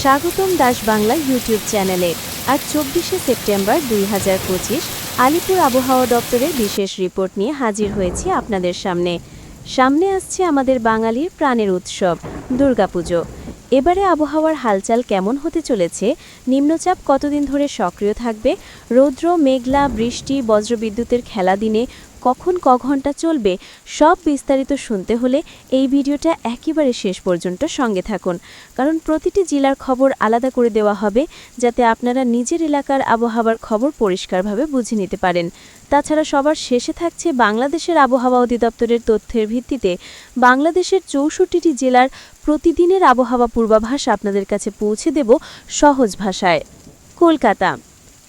স্বাগতম দাস বাংলা ইউটিউব চ্যানেলে। আজ 24শে সেপ্টেম্বর 2025 আলিপুর আবহাওয়া দপ্তরের বিশেষ রিপোর্ট নিয়ে হাজির হয়েছি আপনাদের সামনে। সামনে আসছে আমাদের বাঙালির প্রাণের উৎসব দুর্গাপুজো। এবারে আবহাওয়ার হালচাল কেমন হতে চলেছে, নিম্নচাপ কতদিন ধরে সক্রিয় থাকবে, রৌদ্র মেঘলা বৃষ্টি বজ্রবিদ্যুতের খেলা দিনে কখন ঘন্টা চলবে, সব বিস্তারিত শুনতে হলে এই ভিডিওটা একেবারে শেষ পর্যন্ত সঙ্গে থাকুন, কারণ প্রতিটি জেলার খবর আলাদা করে দেওয়া হবে যাতে আপনারা নিজের এলাকার আবহাওয়ার খবর পরিষ্কারভাবে বুঝে নিতে পারেন। তাছাড়া সবার শেষে থাকছে বাংলাদেশের আবহাওয়া অধিদপ্তরের তথ্যের ভিত্তিতে বাংলাদেশের 64টি জেলার প্রতিদিনের আবহাওয়া পূর্বাভাস আপনাদের কাছে পৌঁছে দেব সহজ ভাষায়। কলকাতা।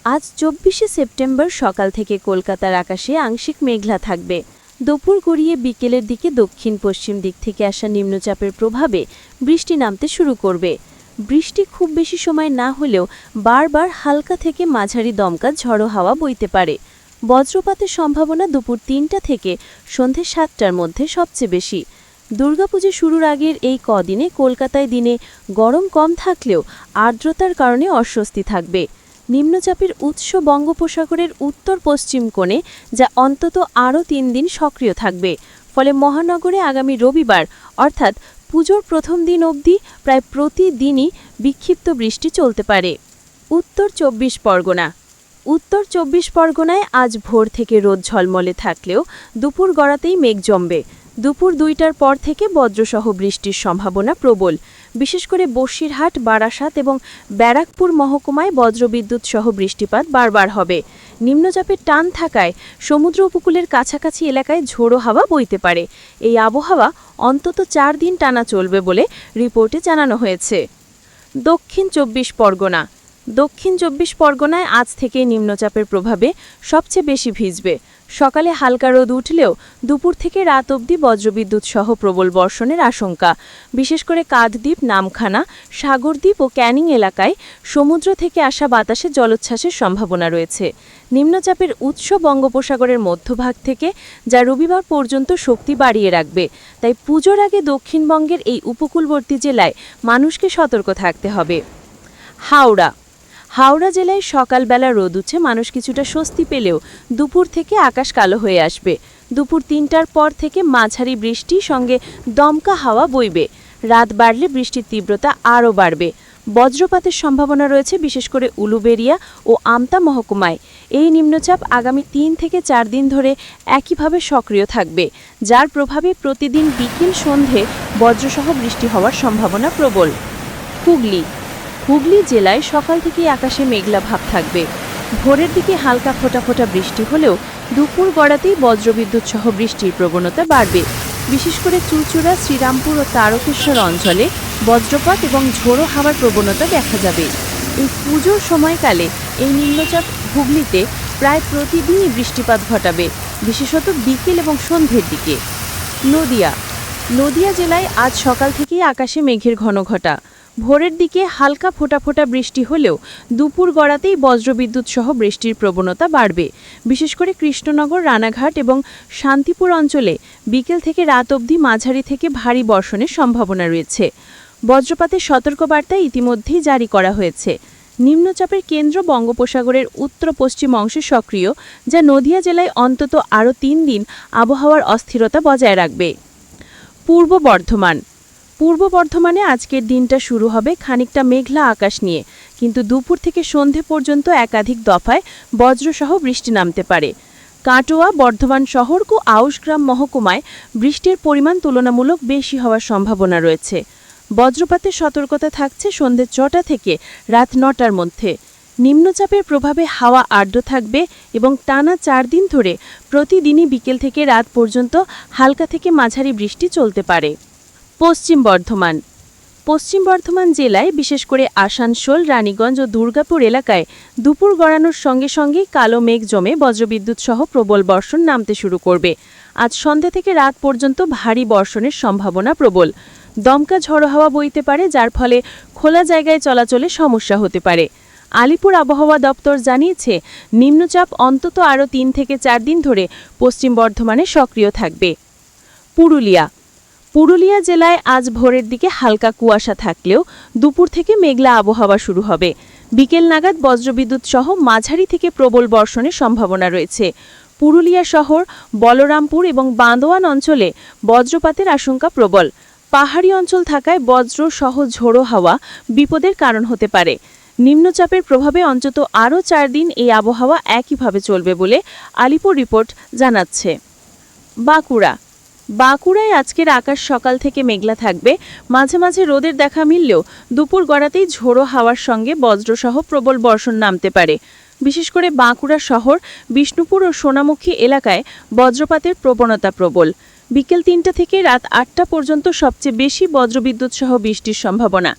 আজ 24শে সেপ্টেম্বর সকাল থেকে কলকাতার আকাশে আংশিক মেঘলা থাকবে। দুপুর গড়িয়ে বিকেলের দিকে দক্ষিণ পশ্চিম দিক থেকে আসা নিম্নচাপের প্রভাবে বৃষ্টি নামতে শুরু করবে। বৃষ্টি খুব বেশি সময় না হলেও বারবার হালকা থেকে মাঝারি দমকা ঝড়ো হাওয়া বইতে পারে। বজ্রপাতের সম্ভাবনা দুপুর 3টা থেকে সন্ধে 7টার মধ্যে সবচেয়ে বেশি। দুর্গাপুজো শুরুর আগের এই কদিনে কলকাতায় দিনে গরম কম থাকলেও আর্দ্রতার কারণে অস্বস্তি থাকবে। নিম্নচাপের উৎস বঙ্গোপসাগরের উত্তর পশ্চিম কোণে, যা অন্তত আরও 3 দিন সক্রিয় থাকবে। ফলে মহানগরে আগামী রবিবার অর্থাৎ পুজোর প্রথম দিন অবধি প্রায় প্রতিদিনই বিক্ষিপ্ত বৃষ্টি চলতে পারে। উত্তর 24 পরগনা। উত্তর 24 পরগনায় আজ ভোর থেকে রোদ ঝলমলে থাকলেও দুপুর গড়াতেই মেঘ জমবে। দুপুর 2টার পর থেকে বজ্রসহ বৃষ্টির সম্ভাবনা প্রবল। বিশেষ করে বসিরহাট, বারাসাত এবং ব্যারাকপুর মহকুমায় বজ্রবিদ্যুৎ সহ বৃষ্টিপাত বারবার হবে। নিম্নচাপের টান থাকায় সমুদ্র উপকূলের কাছাকাছি এলাকায় ঝোড়ো হাওয়া বইতে পারে। এই আবহাওয়া অন্তত 4 দিন টানা চলবে বলে রিপোর্টে জানানো হয়েছে। দক্ষিণ 24 পরগনা। দক্ষিণ 24 পরগনায় আজ থেকে নিম্নচাপের প্রভাবে সবচেয়ে বেশি ভিজবে। সকালে হালকা রোদ উঠলেও দুপুর থেকে রাত অবধি বজ্রবিদ্যুৎ সহ প্রবল বর্ষণের আশঙ্কা। বিশেষ করে কাকদ্বীপ, নামখানা, সাগরদ্বীপ ও ক্যানিং এলাকায় সমুদ্র থেকে আসা বাতাসে জলোচ্ছ্বাসের সম্ভাবনা রয়েছে। নিম্নচাপের উৎস বঙ্গোপসাগরের মধ্যভাগ থেকে, যা রবিবার পর্যন্ত শক্তি বাড়িয়ে রাখবে। তাই পুজোর আগে দক্ষিণবঙ্গের এই উপকূলবর্তী জেলায় মানুষকে সতর্ক থাকতে হবে। হাওড়া। হাওড়া জেলায় সকালবেলা রোদ উঠে মানুষ কিছুটা স্বস্তি পেলেও দুপুর থেকে আকাশ কালো হয়ে আসবে। দুপুর 3টার পর থেকে মাঝারি বৃষ্টি সঙ্গে দমকা হাওয়া বইবে। রাত বাড়লে বৃষ্টির তীব্রতা আরও বাড়বে। বজ্রপাতের সম্ভাবনা রয়েছে বিশেষ করে উলুবেড়িয়া ও আমতা মহকুমায়। এই নিম্নচাপ আগামী 3 থেকে 4 দিন ধরে একইভাবে সক্রিয় থাকবে, যার প্রভাবে প্রতিদিন বিকেল সন্ধে বজ্রসহ বৃষ্টি হওয়ার সম্ভাবনা প্রবল। হুগলি। হুগলি জেলায় সকাল থেকেই আকাশে মেঘলা ভাব থাকবে। ভোরের দিকে হালকা ফোঁটা ফোঁটা বৃষ্টি হলেও দুপুর গড়াতেই বজ্রবিদ্যুৎ সহ বৃষ্টির প্রবণতা বাড়বে। বিশেষ করে চুঁচুড়া, শ্রীরামপুর ও তারকেশ্বর অঞ্চলে বজ্রপাত এবং ঝোড়ো হাওয়ার প্রবণতা দেখা যাবে। এই পুজোর সময়কালে এই নিম্নচাপ হুগলিতে প্রায় প্রতিদিনই বৃষ্টিপাত ঘটাবে, বিশেষত বিকেল এবং সন্ধ্যের দিকে। নদিয়া। নদিয়া জেলায় আজ সকাল থেকেই আকাশে মেঘের ঘনঘটা। ভোরের দিকে হালকা ফোঁটা ফোঁটা বৃষ্টি হলেও দুপুর গড়াতেই বজ্রবিদ্যুৎ সহ বৃষ্টির প্রবণতা বাড়বে। বিশেষ করে কৃষ্ণনগর, রানাঘাট এবং শান্তিপুর অঞ্চলে বিকেল থেকে রাত অবধি মাঝারি থেকে ভারী বর্ষণের সম্ভাবনা রয়েছে। বজ্রপাতের সতর্কবার্তা ইতিমধ্যেই জারি করা হয়েছে। নিম্নচাপের কেন্দ্র বঙ্গোপসাগরের উত্তর পশ্চিম অংশে সক্রিয়, যা নদিয়া জেলায় অন্তত আরও 3 দিন আবহাওয়ার অস্থিরতা বজায় রাখবে। পূর্ব বর্ধমান। পূর্ব বর্ধমানে আজকের দিনটা শুরু হবে খানিকটা মেঘলা আকাশ নিয়ে, কিন্তু দুপুর থেকে সন্ধে পর্যন্ত একাধিক দফায় বজ্রসহ বৃষ্টি নামতে পারে। কাটোয়া, বর্ধমান শহর ও আউশগ্রাম মহকুমায় বৃষ্টির পরিমাণ তুলনামূলক বেশি হওয়ার সম্ভাবনা রয়েছে। বজ্রপাতের সতর্কতা থাকছে সন্ধে 6টা থেকে রাত 9টার মধ্যে। নিম্নচাপের প্রভাবে হাওয়া আর্দ্র থাকবে এবং টানা 4 দিন ধরে প্রতিদিনই বিকেল থেকে রাত পর্যন্ত হালকা থেকে মাঝারি বৃষ্টি চলতে পারে। পশ্চিম বর্ধমান। পশ্চিম বর্ধমান জেলায় বিশেষ করে আসানসোল, রানীগঞ্জ ও দুর্গাপুর এলাকায় দুপুর গড়ানোর সঙ্গে সঙ্গেই কালো মেঘ জমে বজ্রবিদ্যুৎ সহ প্রবল বর্ষণ নামতে শুরু করবে। আজ সন্ধ্যা থেকে রাত পর্যন্ত ভারী বর্ষণের সম্ভাবনা প্রবল। দমকা ঝড়ো হাওয়া বইতে পারে, যার ফলে খোলা জায়গায় চলাচলে সমস্যা হতে পারে। আলিপুর আবহাওয়া দপ্তর জানিয়েছে নিম্নচাপ অন্তত আরও 3 থেকে 4 দিন ধরে পশ্চিম বর্ধমানে সক্রিয় থাকবে। পুরুলিয়া। পুরুলিয়া জেলায় আজ ভোরের দিকে হালকা কুয়াশা থাকলেও দুপুর থেকে মেঘলা আবহাওয়া শুরু হবে। বিকেল নাগাদ বজ্রবিদ্যুৎ সহ মাঝারি থেকে প্রবল বর্ষণের সম্ভাবনা রয়েছে। পুরুলিয়া শহর, বলরামপুর এবং বান্দোয়ান অঞ্চলে বজ্রপাতের আশঙ্কা প্রবল। পাহাড়ি অঞ্চল থাকায় বজ্র সহ ঝোড়ো হাওয়া বিপদের কারণ হতে পারে। নিম্নচাপের প্রভাবে অন্তত আরও 4 দিন এই আবহাওয়া একইভাবে চলবে বলে আলিপুর রিপোর্ট জানাচ্ছে। বাঁকুড়ায় আজকের আকাশ সকাল থেকে মেঘলা থাকবে, মাঝে মাঝে রোদের দেখা মিললেও দুপুর গড়াতেই ঝোড়ো হাওয়ার সঙ্গে বজ্রসহ প্রবল বর্ষণ নামতে পারে। বিশেষ করে বাঁকুড়া শহর, বিষ্ণুপুর ও সোনামুখী এলাকায় বজ্রপাতের প্রবণতা প্রবল। বিকেল 3টা থেকে রাত 8টা পর্যন্ত সবচেয়ে বেশি বজ্রবিদ্যুৎ সহ বৃষ্টির সম্ভাবনা।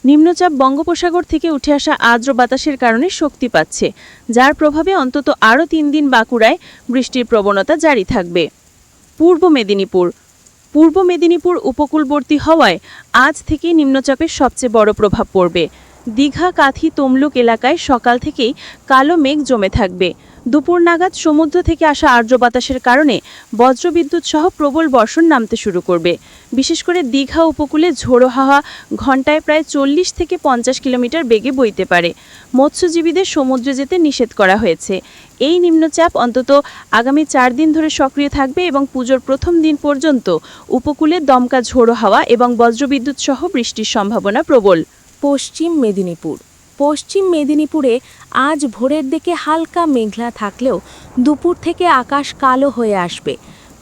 নিম্নচাপ বঙ্গোপসাগর থেকে উঠে আসা আর্দ্র বাতাসের কারণে শক্তি পাচ্ছে, যার প্রভাবে অন্তত আরও 3 দিন বাঁকুড়ায় বৃষ্টির প্রবণতা জারি থাকবে। পূর্ব মেদিনীপুর উপকূলবর্তী হওয়ায় আজ থেকে নিম্নচাপের সবচেয়ে বড় প্রভাব পড়বে। দীঘা, কাথি, তমলুক এলাকায় সকাল থেকেই কালো মেঘ জমে থাকবে। দুপুর নাগাদ সমুদ্র থেকে আসা আর্দ্র বাতাসের কারণে বজ্রবিদ্যুৎ সহ প্রবল বর্ষণ নামতে শুরু করবে। বিশেষ করে দীঘা উপকূলে ঝোড়ো হাওয়া ঘন্টায় প্রায় 40 থেকে 50 কিলোমিটার বেগে বইতে পারে। মৎস্যজীবীদের সমুদ্রে যেতে নিষেধ করা হয়েছে। এই নিম্নচাপ অন্তত আগামী 4 দিন ধরে সক্রিয় থাকবে এবং পুজোর প্রথম দিন পর্যন্ত উপকূলে দমকা ঝোড়ো হাওয়া এবং বজ্রবিদ্যুৎ সহ বৃষ্টির সম্ভাবনা প্রবল। পশ্চিম মেদিনীপুরে আজ ভোরের দিকে হালকা মেঘলা থাকলেও দুপুর থেকে আকাশ কালো হয়ে আসবে।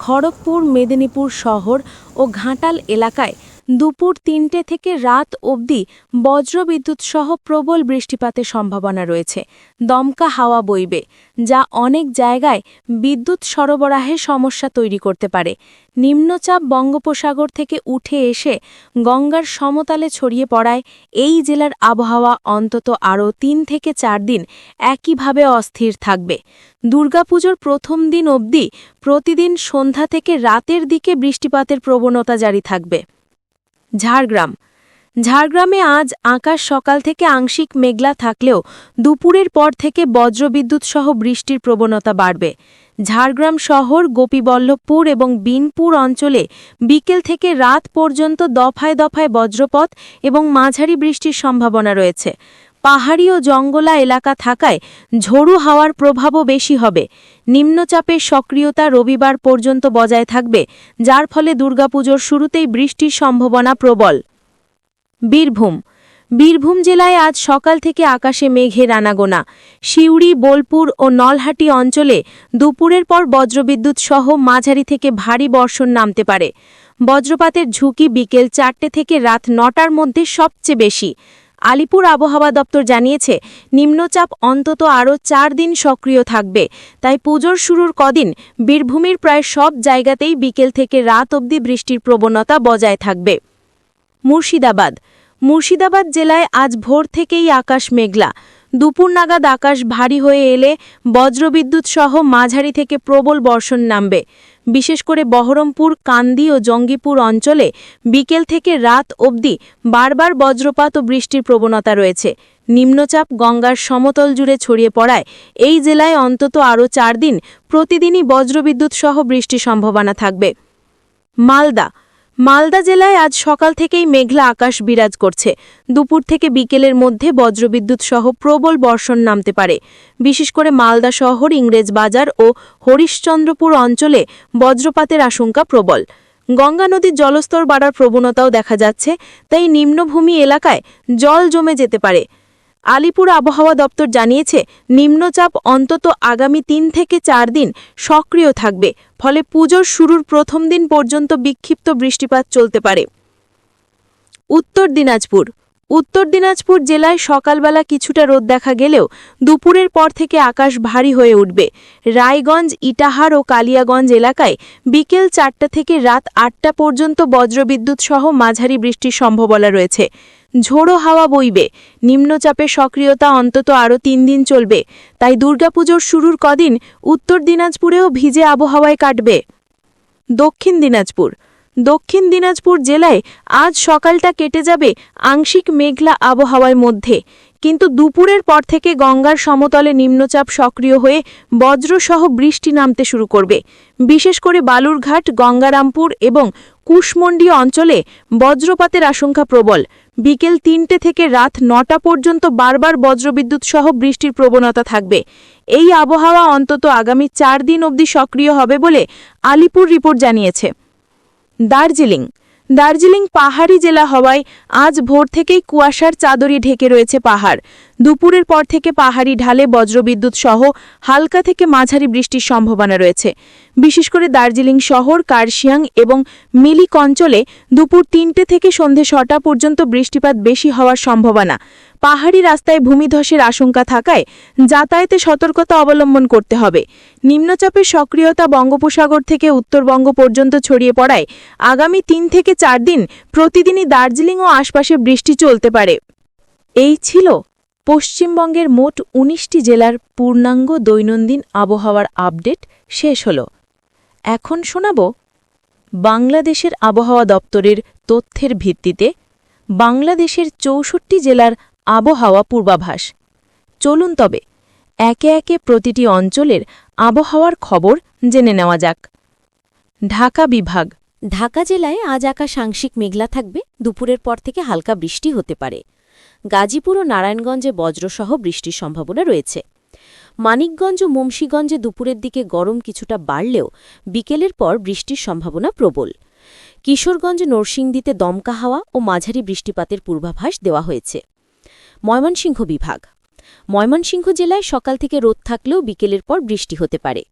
খড়গপুর, মেদিনীপুর শহর ও ঘাটাল এলাকায় দুপুর 3টে থেকে রাত অবধি বজ্রবিদ্যুৎ সহ প্রবল বৃষ্টিপাতের সম্ভাবনা রয়েছে। দমকা হাওয়া বইবে, যা অনেক জায়গায় বিদ্যুৎ সরবরাহে সমস্যা তৈরি করতে পারে। নিম্নচাপ বঙ্গোপসাগর থেকে উঠে এসে গঙ্গার সমতলে ছড়িয়ে পড়ায় এই জেলার আবহাওয়া অন্তত আরও 3 থেকে 4 দিন একইভাবে অস্থির থাকবে। দুর্গাপুজোর প্রথম দিন অবধি প্রতিদিন সন্ধ্যা থেকে রাতের দিকে বৃষ্টিপাতের প্রবণতা জারি থাকবে। ঝাড়গ্রামে আজ আকাশ সকাল থেকে আংশিক মেঘলা থাকলেও দুপুরের পর থেকে বজ্রবিদ্যুৎ সহ বৃষ্টির প্রবণতা বাড়বে। ঝাড়গ্রাম শহর, গোপীবল্লভপুর এবং বিনপুর অঞ্চলে বিকেল থেকে রাত পর্যন্ত দফায় দফায় বজ্রপাত এবং মাঝারি বৃষ্টির সম্ভাবনা রয়েছে। পাহাড়ি ও জঙ্গলা এলাকা থাকায় ঝোড়ো হাওয়ার প্রভাবও বেশি হবে। নিম্নচাপের সক্রিয়তা রবিবার পর্যন্ত বজায় থাকবে, যার ফলে দুর্গাপুজোর শুরুতেই বৃষ্টির সম্ভাবনা প্রবল। বীরভূম জেলায় আজ সকাল থেকে আকাশে মেঘের আনাগোনা। সিউড়ি, বোলপুর ও নলহাটি অঞ্চলে দুপুরের পর বজ্রবিদ্যুৎ সহ মাঝারি থেকে ভারী বর্ষণ নামতে পারে। বজ্রপাতের ঝুঁকি বিকেল 4টে থেকে রাত 9টার মধ্যে সবচেয়ে বেশি। আলিপুর আবহাওয়া দপ্তর জানিয়েছে, নিম্নচাপ অন্তত আরও 4 দিন সক্রিয় থাকবে। তাই পুজোর শুরুর কদিন বীরভূমের প্রায় সব জায়গাতেই বিকেল থেকে রাত অবধি বৃষ্টির প্রবণতা বজায় থাকবে। মুর্শিদাবাদ জেলায় আজ ভোর থেকেই আকাশ মেঘলা। দুপুর নাগাদ আকাশ ভারী হয়ে এলে বজ্রবিদ্যুৎ সহ মাঝারি থেকে প্রবল বর্ষণ নামবে। বিশেষ করে বহরমপুর, কান্দি ও জঙ্গিপুর অঞ্চলে বিকেল থেকে রাত অবধি বারবার বজ্রপাত ও বৃষ্টির প্রবণতা রয়েছে। নিম্নচাপ গঙ্গার সমতল জুড়ে ছড়িয়ে পড়ায় এই জেলায় অন্তত আরও 4 দিন প্রতিদিনই বজ্রবিদ্যুৎ সহ বৃষ্টির সম্ভাবনা থাকবে। মালদা জেলায় আজ সকাল থেকেই মেঘলা আকাশ বিরাজ করছে। দুপুর থেকে বিকেলের মধ্যে বজ্রবিদ্যুৎ সহ প্রবল বর্ষণ নামতে পারে। বিশেষ করে মালদা শহর, ইংরেজবাজার ও হরিশ্চন্দ্রপুর অঞ্চলে বজ্রপাতের আশঙ্কা প্রবল। গঙ্গা নদীর জলস্তর বাড়ার প্রবণতাও দেখা যাচ্ছে, তাই নিম্নভূমি এলাকায় জল জমে যেতে পারে। আলিপুর আবহাওয়া দপ্তর জানিয়েছে, নিম্নচাপ অন্তত আগামী 3 থেকে 4 দিন সক্রিয় থাকবে, ফলে পুজোর শুরুর প্রথম দিন পর্যন্ত বিক্ষিপ্ত বৃষ্টিপাত চলতে পারে। উত্তর দিনাজপুর জেলায় সকালবেলা কিছুটা রোদ দেখা গেলেও দুপুরের পর থেকে আকাশ ভারী হয়ে উঠবে। রায়গঞ্জ, ইটাহার ও কালিয়াগঞ্জ এলাকায় বিকেল 4টা থেকে রাত 8টা পর্যন্ত বজ্রবিদ্যুৎ সহ মাঝারি বৃষ্টির সম্ভাবনা রয়েছে। ঝোড়ো হাওয়া বইবে। নিম্নচাপের সক্রিয়তা অন্তত আরও 3 দিন চলবে। তাই দুর্গাপুজোর শুরুর কদিন উত্তর দিনাজপুরেও ভিজে আবহাওয়ায় কাটবে। দক্ষিণ দিনাজপুর জেলায় আজ সকালটা কেটে যাবে আংশিক মেঘলা আবহাওয়ার মধ্যে, কিন্তু দুপুরের পর থেকে গঙ্গার সমতলে নিম্নচাপ সক্রিয় হয়ে বজ্রসহ বৃষ্টি নামতে শুরু করবে। বিশেষ করে বালুরঘাট, গঙ্গারামপুর এবং কুশমন্ডি অঞ্চলে বজ্রপাতের আশঙ্কা প্রবল। বিকেল ৩টে থেকে রাত ৯টা পর্যন্ত বারবার বজ্রবিদ্যুৎ সহ বৃষ্টির প্রবণতা থাকবে। এই আবহাওয়া অন্তত আগামী ৪ দিন অবধি সক্রিয় হবে বলে আলিপুর রিপোর্ট জানিয়েছে। দার্জিলিং পাহাড়ি জেলা হওয়ায় আজ ভোর থেকেই কুয়াশার চাদরে ঢেকে রয়েছে পাহাড়। দুপুরের পর থেকে পাহাড়ি ঢালে বজ্রবিদ্যুৎ সহ হালকা থেকে মাঝারি বৃষ্টির সম্ভাবনা রয়েছে। বিশেষ করে দার্জিলিং শহর, কার্শিয়াং এবং মিলিক অঞ্চলে দুপুর ৩টে থেকে সন্ধে ৬টা পর্যন্ত বৃষ্টিপাত বেশি হওয়ার সম্ভাবনা। পাহাড়ি রাস্তায় ভূমিধসের আশঙ্কা থাকায় যাতায়াতে সতর্কতা অবলম্বন করতে হবে। নিম্নচাপের সক্রিয়তা বঙ্গোপসাগর থেকে উত্তরবঙ্গ পর্যন্ত ছড়িয়ে পড়ায় আগামী ৩ থেকে ৪ দিন প্রতিদিনই দার্জিলিং ও আশপাশে বৃষ্টি চলতে পারে। এই ছিল পশ্চিমবঙ্গের মোট ১৯টি জেলার পূর্ণাঙ্গ দৈনন্দিন আবহাওয়ার আপডেট শেষ হল। এখন শোনাব বাংলাদেশের আবহাওয়া দপ্তরের তথ্যের ভিত্তিতে বাংলাদেশের ৬৪ জেলার আবহাওয়া পূর্বাভাস। চলুন তবে একে একে প্রতিটি অঞ্চলের আবহাওয়ার খবর জেনে নেওয়া যাক। ঢাকা বিভাগ। ঢাকা জেলায় আজ আকাশ আংশিক মেঘলা থাকবে, দুপুরের পর থেকে হালকা বৃষ্টি হতে পারে। গাজীপুর ও নারায়ণগঞ্জে বজ্রসহ বৃষ্টির সম্ভাবনা রয়েছে। মানিকগঞ্জ ও মুন্সিগঞ্জে দুপুরের দিকে গরম কিছুটা বাড়লেও বিকেলের পর বৃষ্টির সম্ভাবনা প্রবল। কিশোরগঞ্জ, নরসিংদীতে দমকা হাওয়া ও মাঝারি বৃষ্টিপাতের পূর্বাভাস দেওয়া হয়েছে। ময়মনসিংহ বিভাগ। ময়মনসিংহ জেলায় সকাল থেকে রোদ থাকলেও বিকেলের পর বৃষ্টি হতে পারে।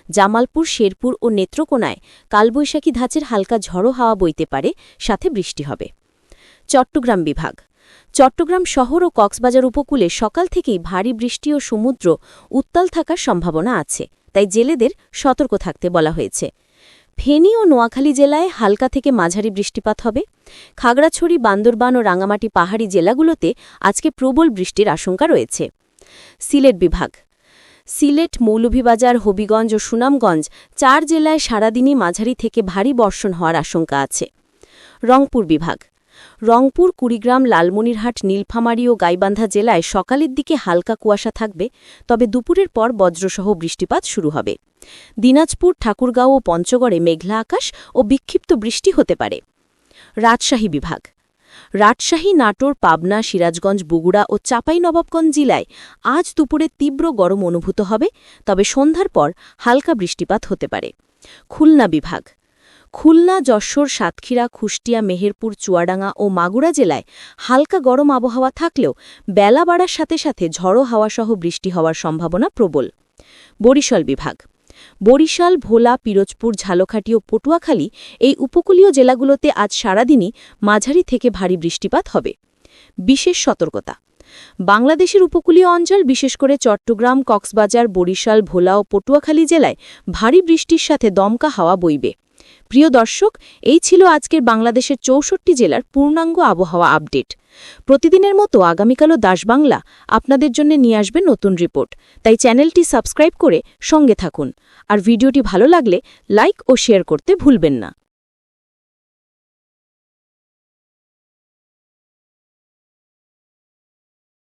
জামালপুর, শেরপুর ও নেত্রকোনায় কালবৈশাখী ধাঁচের হালকা ঝড়ো হাওয়া বইতে পারে, সাথে বৃষ্টি হবে। চট্টগ্রাম বিভাগ। চট্টগ্রাম শহর ও কক্সবাজার উপকূলে সকাল থেকেই ভারী বৃষ্টি ও সমুদ্র উত্তাল থাকার সম্ভাবনা আছে, তাই জেলেদের সতর্ক থাকতে বলা হয়েছে। ফেনী ও নোয়াখালী জেলায় হালকা থেকে মাঝারি বৃষ্টিপাত হবে। খাগড়াছড়ি, বান্দরবান ও রাঙামাটি পাহাড়ি জেলাগুলোতে আজকে প্রবল বৃষ্টির আশঙ্কা রয়েছে। সিলেট বিভাগ। সিলেট, মৌলভীবাজার, হবিগঞ্জ ও সুনামগঞ্জ ৪ জেলায় সারাদিনই মাঝারি থেকে ভারী বর্ষণ হওয়ার আশঙ্কা আছে। রংপুর বিভাগ। রংপুর, কুড়িগ্রাম, লালমনিরহাট, নীলফামারী ও গাইবান্ধা জেলায় সকালের দিকে হালকা কুয়াশা থাকবে, তবে দুপুরের পর বজ্রসহ বৃষ্টিপাত শুরু হবে। দিনাজপুর, ঠাকুরগাঁও ও পঞ্চগড়ে মেঘলা আকাশ ও বিক্ষিপ্ত বৃষ্টি হতে পারে। রাজশাহী বিভাগ। রাজশাহী, নাটোর, পাবনা, সিরাজগঞ্জ, বগুড়া ও চাঁপাইনবাবগঞ্জ জেলায় আজ দুপুরে তীব্র গরম অনুভূত হবে, তবে সন্ধ্যার পর হালকা বৃষ্টিপাত হতে পারে। খুলনা বিভাগ। খুলনা, যশোর, সাতক্ষীরা, কুষ্টিয়া, মেহেরপুর, চুয়াডাঙ্গা ও মাগুরা জেলায় হালকা গরম আবহাওয়া থাকলেও বেলা বাড়ার সাথে সাথে ঝড়ো হাওয়াসহ বৃষ্টি হওয়ার সম্ভাবনা প্রবল। বরিশাল বিভাগ। বরিশাল, ভোলা, পিরোজপুর, ঝালকাঠি ও পটুয়াখালী এই উপকূলীয় জেলাগুলোতে আজ সারাদিনই মাঝারি থেকে ভারী বৃষ্টিপাত হবে। বিশেষ সতর্কতা। বাংলাদেশের উপকূলীয় অঞ্চল, বিশেষ করে চট্টগ্রাম, কক্সবাজার, বরিশাল, ভোলা ও পটুয়াখালী জেলায় ভারী বৃষ্টির সাথে দমকা হাওয়া বইবে। প্রিয় দর্শক, এই ছিল আজকের বাংলাদেশের ৬৪ জেলার পূর্ণাঙ্গ আবহাওয়া আপডেট। প্রতিদিনের মতো আগামীকালও দাস বাংলা আপনাদের জন্য নিয়ে আসবে নতুন রিপোর্ট, তাই চ্যানেলটি সাবস্ক্রাইব করে সঙ্গে থাকুন। আর ভিডিওটি ভালো লাগলে লাইক ও শেয়ার করতে ভুলবেন না।